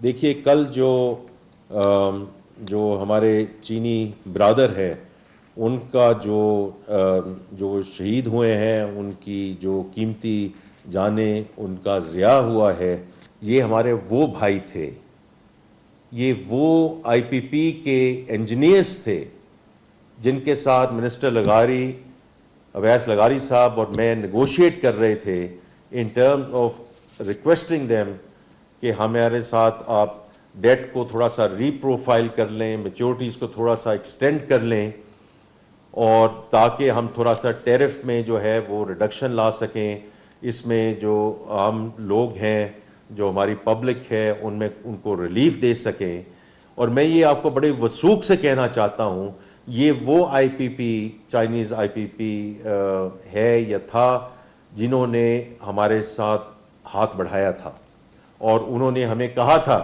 دیکھیے کل جو ہمارے چینی برادر ہے ان کا جو شہید ہوئے ہیں، ان کی جو قیمتی جانیں ان کا ضیاع ہوا ہے، یہ ہمارے وہ بھائی تھے، یہ وہ آئی پی پی کے انجینئرس تھے جن کے ساتھ منسٹر لغاری، اویس لغاری صاحب اور میں نیگوشیٹ کر رہے تھے ان ٹرمز آف ریکویسٹنگ دیم کہ ہمارے ساتھ آپ ڈیٹ کو تھوڑا سا ری پروفائل کر لیں، میچورٹیز کو تھوڑا سا ایکسٹینڈ کر لیں، اور تاکہ ہم تھوڑا سا ٹیرف میں جو ہے وہ ریڈکشن لا سکیں، اس میں جو عام لوگ ہیں، جو ہماری پبلک ہے، ان کو ریلیف دے سکیں۔ اور میں یہ آپ کو بڑے وثوق سے کہنا چاہتا ہوں، یہ وہ آئی پی پی، چائنیز آئی پی پی ہے یا تھا جنہوں نے ہمارے ساتھ ہاتھ بڑھایا تھا، اور انہوں نے ہمیں کہا تھا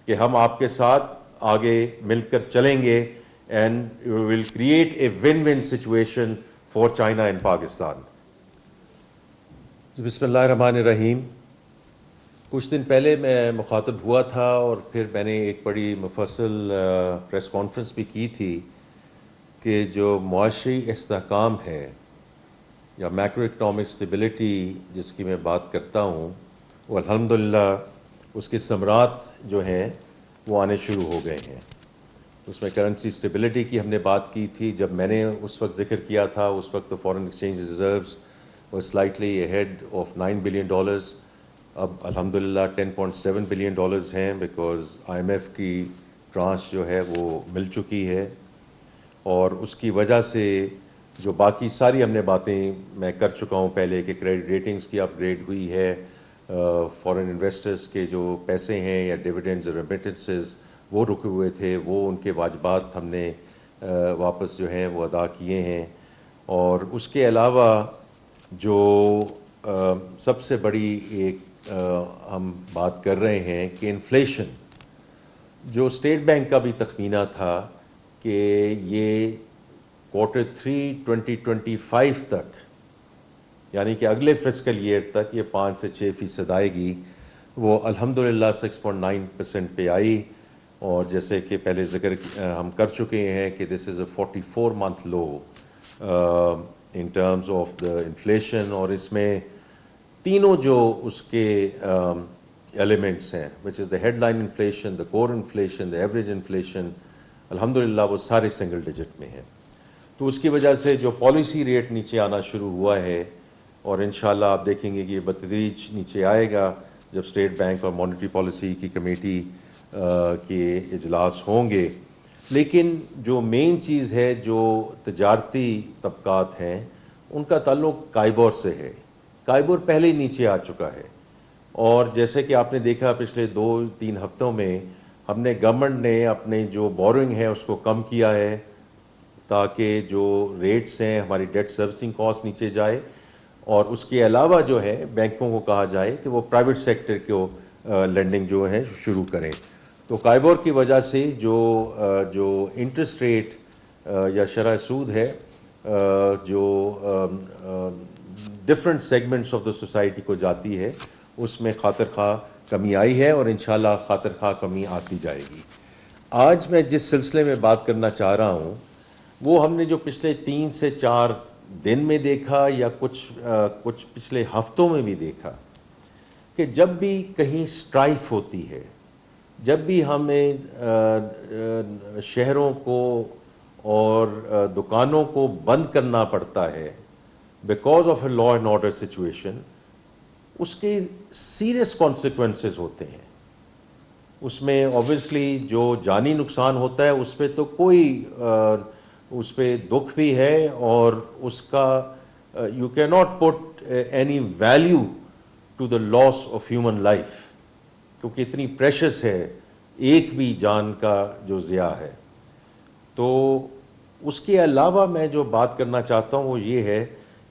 کہ ہم آپ کے ساتھ آگے مل کر چلیں گے and we will create a one one situation for China and Pakistan. بسم اللہ الرحمن الرحیم۔ کچھ دن پہلے میں مخاطب ہوا تھا اور پھر میں نے ایک بڑی مفصل پریس کانفرنس بھی کی تھی کہ جو معاشی استحکام ہے یا میکرو اکنامک اسٹیبلٹی جس کی میں بات کرتا ہوں، وہ الحمدللہ اس کے ثمرات جو ہیں وہ آنے شروع ہو گئے ہیں۔ اس میں کرنسی اسٹیبلٹی کی ہم نے بات کی تھی، جب میں نے اس وقت ذکر کیا تھا اس وقت تو فارن ایکسچینج ریزروز وہ سلائٹلی اہیڈ آف $9 بلین، اب الحمدللہ $10.7 بلین ہیں، بیکاز آئی ایم ایف کی ٹرانش جو ہے وہ مل چکی ہے، اور اس کی وجہ سے جو باقی ساری ہم نے باتیں میں کر چکا ہوں پہلے کہ کریڈٹ ریٹنگز کی اپ گریڈ ہوئی ہے، فارن انویسٹرز کے جو پیسے ہیں یا ڈیویڈنڈز اور ریمیٹنسز وہ رکے ہوئے تھے، وہ ان کے واجبات ہم نے واپس جو ہیں وہ ادا کیے ہیں۔ اور اس کے علاوہ جو سب سے بڑی ایک ہم بات کر رہے ہیں کہ انفلیشن، جو اسٹیٹ بینک کا بھی تخمینہ تھا کہ یہ Q3 2025 تک، یعنی کہ اگلے فسکل ایئر تک یہ 5 سے 6% آئے گی، وہ الحمدللہ 6.9% پہ آئی، اور جیسے کہ پہلے ذکر ہم کر چکے ہیں کہ this is a 44 month low in terms of the inflation, اور اس میں تینوں جو اس کے ایلیمنٹس ہیں which is the headline inflation, the core inflation, the average inflation, الحمدللہ وہ سارے سنگل ڈیجٹ میں ہیں۔ تو اس کی وجہ سے جو پالیسی ریٹ نیچے آنا شروع ہوا ہے، اور انشاءاللہ آپ دیکھیں گے کہ یہ بتدریج نیچے آئے گا جب اسٹیٹ بینک اور مانیٹری پالیسی کی کمیٹی کے اجلاس ہوں گے۔ لیکن جو مین چیز ہے، جو تجارتی طبقات ہیں ان کا تعلق کائبور سے ہے۔ کائبور پہلے ہی نیچے آ چکا ہے، اور جیسے کہ آپ نے دیکھا پچھلے 2-3 ہفتوں میں ہم نے گورنمنٹ نے اپنے جو بورنگ ہے اس کو کم کیا ہے تاکہ جو ریٹس ہیں ہماری ڈیٹ سروسنگ کاسٹ نیچے جائے، اور اس کے علاوہ جو ہے بینکوں کو کہا جائے کہ وہ پرائیویٹ سیکٹر کو لینڈنگ جو ہے شروع کریں۔ تو کائبور کی وجہ سے جو انٹرسٹ ریٹ یا شرح سود ہے جو different segments of the society کو جاتی ہے، اس میں خاطر خواہ کمی آئی ہے، اور انشاءاللہ خاطر خواہ کمی آتی جائے گی۔ آج میں جس سلسلے میں بات کرنا چاہ رہا ہوں وہ ہم نے جو پچھلے 3 سے 4 دن میں دیکھا یا کچھ پچھلے ہفتوں میں بھی دیکھا کہ جب بھی کہیں اسٹرائف ہوتی ہے، جب بھی ہمیں شہروں کو اور دکانوں کو بند کرنا پڑتا ہے because of a law and order situation, اس کے سیریس کانسیکوینسز ہوتے ہیں۔ اس میں اوبویسلی جو جانی نقصان ہوتا ہے اس پہ تو اس پہ دکھ بھی ہے، اور اس کا you can not put any value to the loss of human life, کیونکہ اتنی پریشس ہے ایک بھی جان کا جو ضیاع ہے۔ تو اس کے علاوہ میں جو بات کرنا چاہتا ہوں وہ یہ ہے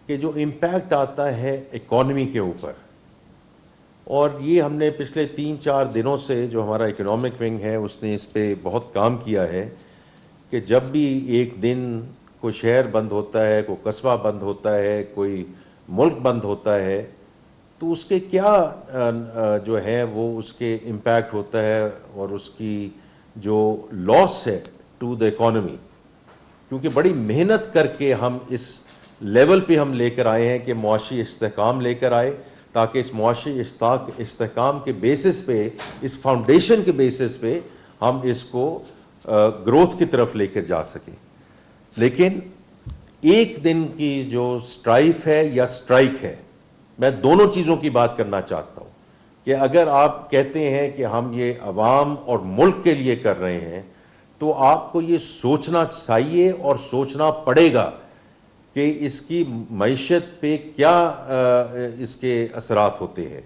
کہ جو امپیکٹ آتا ہے اکانومی کے اوپر، اور یہ ہم نے پچھلے 3-4 دنوں سے جو ہمارا اکنامک ونگ ہے اس نے اس پہ بہت کام کیا ہے کہ جب بھی ایک دن کوئی شہر بند ہوتا ہے، کوئی قصبہ بند ہوتا ہے، کوئی ملک بند ہوتا ہے، تو اس کے کیا جو ہے وہ اس کے امپیکٹ ہوتا ہے اور اس کی جو لاس ہے ٹو دا اکانومی. کیونکہ بڑی محنت کر کے ہم اس لیول پہ ہم لے کر آئے ہیں کہ معاشی استحکام لے کر آئے, تاکہ اس معاشی استحکام کے بیسس پہ, اس فاؤنڈیشن کے بیسس پہ ہم اس کو گروتھ کی طرف لے کر جا سکیں. لیکن ایک دن کی جو اسٹرائف ہے یا اسٹرائک ہے, میں دونوں چیزوں کی بات کرنا چاہتا ہوں کہ اگر آپ کہتے ہیں کہ ہم یہ عوام اور ملک کے لیے کر رہے ہیں, تو آپ کو یہ سوچنا چاہیے اور سوچنا پڑے گا کہ اس کی معیشت پہ کیا اس کے اثرات ہوتے ہیں.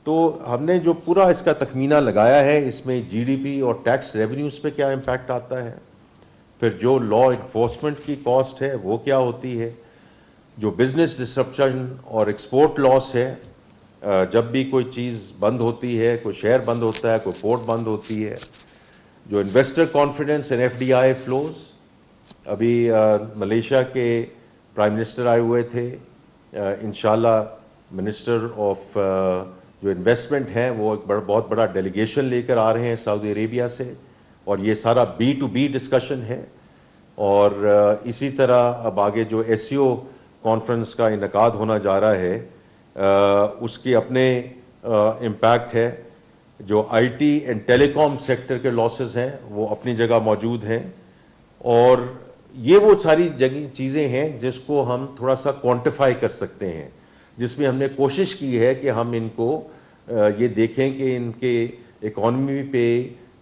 تو ہم نے جو پورا اس کا تخمینہ لگایا ہے, اس میں جی ڈی پی اور ٹیکس ریونیوز پہ کیا امپیکٹ آتا ہے, پھر جو لا انفورسمنٹ کی کاسٹ ہے وہ کیا ہوتی ہے, جو بزنس ڈسرپشن اور ایکسپورٹ لاس ہے, جب بھی کوئی چیز بند ہوتی ہے, کوئی شہر بند ہوتا ہے, کوئی پورٹ بند ہوتی ہے, جو investor confidence and F D I flows. ابھی ملیشیا کے پرائم منسٹر آئے ہوئے تھے, انشاءاللہ منسٹر آف جو انویسٹمنٹ ہیں وہ ایک بہت بڑا ڈیلیگیشن لے کر آ رہے ہیں سعودی عربیہ سے, اور یہ سارا بی ٹو بی ڈسکشن ہے. اور اسی طرح اب آگے جو ایس سی او کانفرنس کا انعقاد ہونا جا رہا ہے, اس کے اپنے امپیکٹ ہے. جو I T and telecom sector کے لاسز ہیں وہ اپنی جگہ موجود ہیں, اور یہ وہ ساری چیزیں ہیں جس کو ہم تھوڑا سا کوانٹیفائی کر سکتے ہیں, جس میں ہم نے کوشش کی ہے کہ ہم ان کو یہ دیکھیں کہ ان کے اکانومی پہ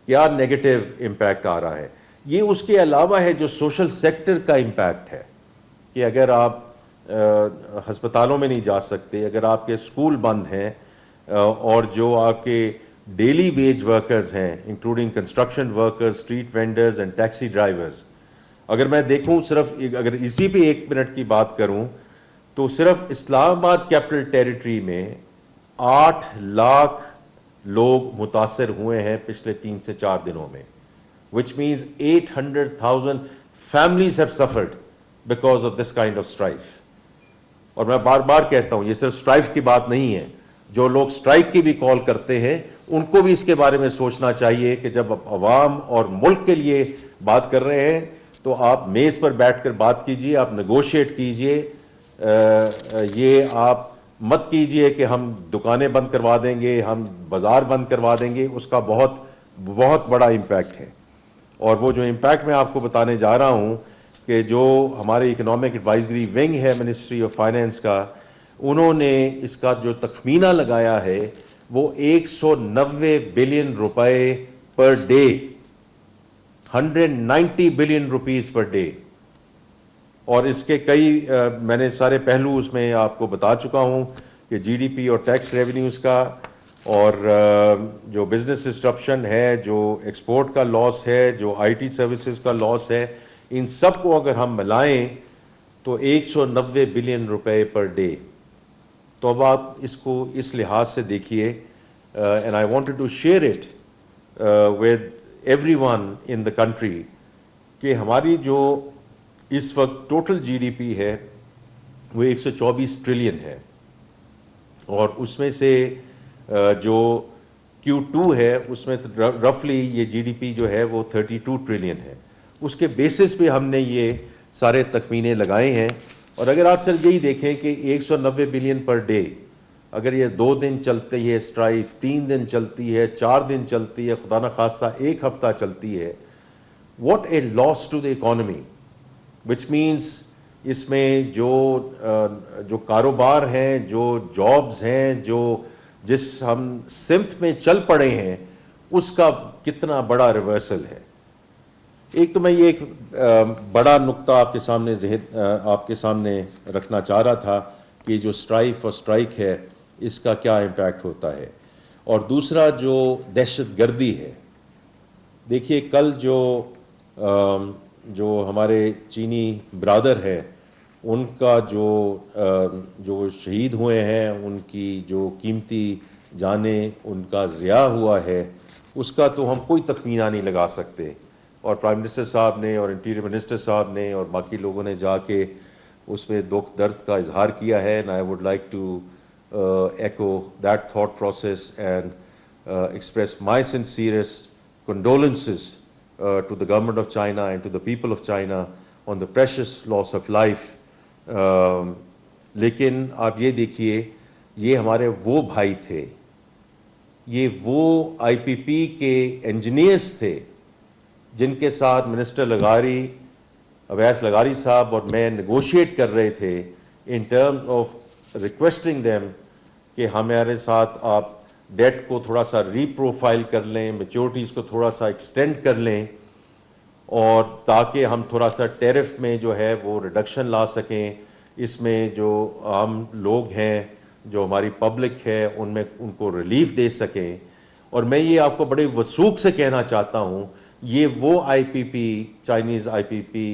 کیا نیگیٹو امپیکٹ آ رہا ہے. یہ اس کے علاوہ ہے جو سوشل سیکٹر کا امپیکٹ ہے, کہ اگر آپ ہسپتالوں میں نہیں جا سکتے, اگر آپ کے اسکول بند ہیں, اور جو آپ کے ڈیلی ویج ورکرز ہیں including construction workers, street vendors and taxi drivers, اگر میں دیکھوں صرف اگر اسی پہ 1 منٹ کی بات کروں تو صرف اسلام آباد کیپٹل ٹیریٹری میں 8 لاکھ لوگ متاثر ہوئے ہیں پچھلے 3 سے 4 دنوں میں, which means 800,000 families have suffered because of this kind of strife. اور میں بار بار کہتا ہوں یہ صرف اسٹرائف کی بات نہیں ہے, جو لوگ اسٹرائک کی بھی کال کرتے ہیں ان کو بھی اس کے بارے میں سوچنا چاہیے کہ جب آپ عوام اور ملک کے لیے بات کر رہے ہیں تو آپ میز پر بیٹھ کر بات کیجئے, آپ نیگوشیٹ کیجئے. یہ آپ مت کیجئے کہ ہم دکانیں بند کروا دیں گے, ہم بازار بند کروا دیں گے, اس کا بہت بہت بڑا امپیکٹ ہے. اور وہ جو امپیکٹ میں آپ کو بتانے جا رہا ہوں کہ جو ہمارے اکنامک ایڈوائزری ونگ ہے منسٹری آف فائنینس کا, انہوں نے اس کا جو تخمینہ لگایا ہے وہ 190 بلین روپے per day, 190 billion rupees per day. اور اس کے کئی میں نے سارے پہلو اس میں آپ کو بتا چکا ہوں کہ جی ڈی پی اور ٹیکس ریونیوز کا, اور جو بزنس ڈسرپشن ہے, جو ایکسپورٹ کا لاس ہے, جو آئی ٹی سروسز کا لاس ہے, ان سب کو اگر ہم ملائیں تو 190 بلین روپے پر ڈے. تو اب آپ اس کو اس لحاظ سے دیکھیے, and I wanted to share it with everyone in the country, کہ ہماری جو اس وقت ٹوٹل جی ڈی پی ہے وہ 124 ٹریلین ہے, اور اس میں سے جو Q2 ہے اس میں رفلی یہ جی ڈی پی جو ہے وہ 32 ٹریلین ہے. اس کے بیسس پہ ہم نے یہ سارے تخمینے لگائے ہیں. اور اگر آپ صرف یہی دیکھیں کہ 190 بلین پر ڈے, اگر یہ 2 دن چلتی ہے اسٹرائف, 3 دن چلتی ہے, 4 دن چلتی ہے, خدا نخواستہ 1 ہفتہ چلتی ہے, what a loss to the economy, which means اس میں جو کاروبار ہیں, جو جابز ہیں, جس ہم سمت میں چل پڑے ہیں, اس کا کتنا بڑا ریورسل ہے. ایک تو میں یہ ایک بڑا نقطہ آپ کے سامنے رکھنا چاہ رہا تھا کہ جو اسٹرائف اور اسٹرائک ہے اس کا کیا امپیکٹ ہوتا ہے, اور دوسرا جو دہشت گردی ہے. دیکھیے کل جو ہمارے چینی برادر ہے ان کا جو شہید ہوئے ہیں, ان کی جو قیمتی جانیں ان کا ضیاع ہوا ہے, اس کا تو ہم کوئی تخمینہ نہیں لگا سکتے. اور پرائم منسٹر صاحب نے اور انٹیریئر منسٹر صاحب نے اور باقی لوگوں نے جا کے اس میں دکھ درد کا اظہار کیا ہے, and I would like to echo that thought process and express my sincerest condolences to the government of China and to the people of China on the precious loss of life. لیکن آپ یہ دیکھیے یہ ہمارے وہ بھائی تھے, یہ وہ آئی پی پی کے انجینئرس تھے جن کے ساتھ منسٹر لغاری, اویس لغاری صاحب اور میں نیگوشیٹ کر رہے تھے ان ٹرمز آف ریکویسٹنگ دیم کہ ہمارے ساتھ آپ ڈیٹ کو تھوڑا سا ری پروفائل کر لیں, میچورٹیز کو تھوڑا سا ایکسٹینڈ کر لیں, اور تاکہ ہم تھوڑا سا ٹیرف میں جو ہے وہ ریڈکشن لا سکیں. اس میں جو عام لوگ ہیں, جو ہماری پبلک ہے, ان کو ریلیف دے سکیں. اور میں یہ آپ کو بڑے وثوق سے کہنا چاہتا ہوں, یہ وہ آئی پی پی, چائنیز آئی پی پی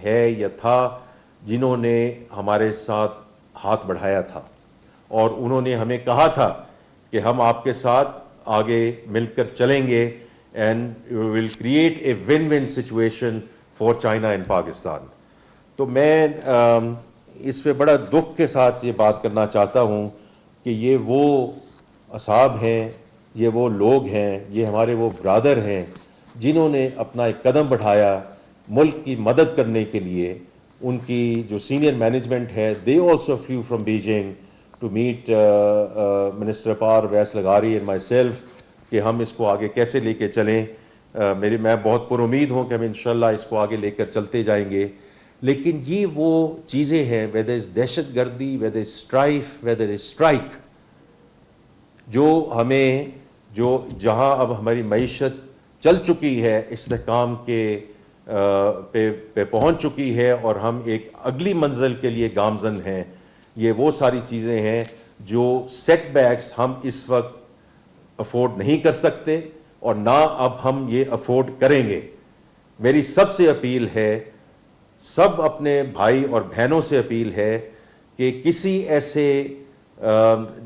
ہے یا تھا جنہوں نے ہمارے ساتھ ہاتھ بڑھایا تھا, اور انہوں نے ہمیں کہا تھا کہ ہم آپ کے ساتھ آگے مل کر چلیں گے and we will create a one one situation for China and Pakistan. تو میں اس پہ بڑا دکھ کے ساتھ یہ بات کرنا چاہتا ہوں کہ یہ وہ اصحاب ہیں, یہ وہ لوگ ہیں, یہ ہمارے وہ برادر ہیں جنہوں نے اپنا ایک قدم بڑھایا ملک کی مدد کرنے کے لیے. ان کی جو سینئر مینجمنٹ ہے, they also flew from Beijing to meet minister for Awais لغاری اینڈ مائی سیلف کہ ہم اس کو آگے کیسے لے کے چلیں. میں بہت پر امید ہوں کہ ہم انشاءاللہ اس کو آگے لے کر چلتے جائیں گے. لیکن یہ وہ چیزیں ہیں, ویدر از دہشت گردی, ویدر از اسٹرائف, ویدر از اسٹرائک, جو ہمیں جہاں اب ہماری معیشت چل چکی ہے, استحکام کے پہ پہنچ چکی ہے, اور ہم ایک اگلی منزل کے لیے گامزن ہیں. یہ وہ ساری چیزیں ہیں جو سیٹ بیکس ہم اس وقت افورڈ نہیں کر سکتے, اور نہ اب ہم یہ افورڈ کریں گے. میری سب سے اپیل ہے, سب اپنے بھائی اور بہنوں سے اپیل ہے کہ کسی ایسے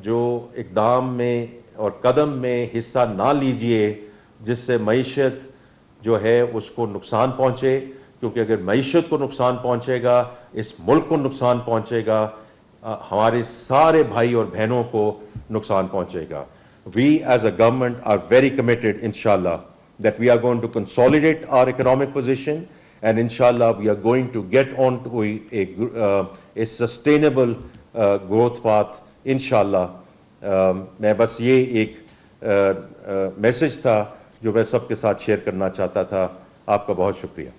جو اقدام میں اور قدم میں حصہ نہ لیجئے جس سے معیشت جو ہے اس کو نقصان پہنچے, کیونکہ اگر معیشت کو نقصان پہنچے گا, اس ملک کو نقصان پہنچے گا, ہمارے سارے بھائی اور بہنوں کو نقصان پہنچے گا. We as a government are very committed, inshallah, that we are going to consolidate our economic position, and inshallah we are going to get on to a sustainable growth path, inshallah. میں بس یہ ایک message تھا جو میں سب کے ساتھ share کرنا چاہتا تھا. آپ کا بہت شکریہ.